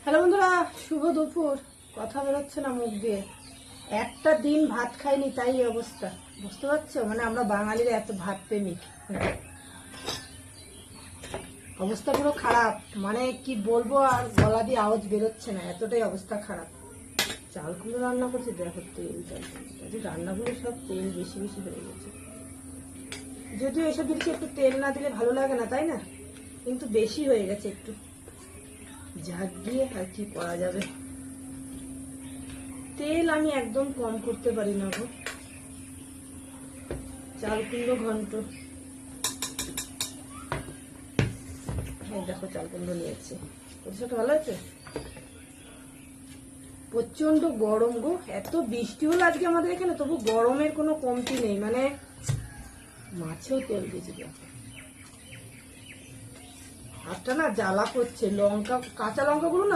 Hello বন্ধুরা, শুভ দুপুর। কথা বেরোচ্ছে না মুখ দিয়ে। একটা দিন ভাত খাইনি, তাই এই অবস্থা। বুঝতে পারছো? মানে আমরা বাঙালিরা এত ভাত প্রেমিক। অবস্থা পুরো খারাপ, মানে কি বলবো, আর গলা দিয়ে আওয়াজ বেরোচ্ছে না, এতটাই অবস্থা খারাপ। চালগুলো রান্না করছি, দেখো তেল রান্নাগুলো সব তেল বেশি বেশি হয়ে গেছে। যদিও এসব জিনিসে একটু তেল না দিলে ভালো লাগে না, তাই না? কিন্তু বেশি হয়ে গেছে একটু। ঝাঁক দিয়ে আর কি করা যাবে। তেল আমি একদম কম করতে পারি না গো। চাল কুমড়ো ঘন্ট, হ্যাঁ দেখো চাল কুমড়ো নিয়েছি। সেটা ভালো আছে। প্রচন্ড গরম গো, এত বৃষ্টি হলো আজকে আমাদের এখানে, তবু গরমের কোনো কমতি নেই। মানে মাছেও তেল দিয়েছি, দেখো হাতটা না জ্বালা করছে। লঙ্কা, কাঁচা লঙ্কাগুলো না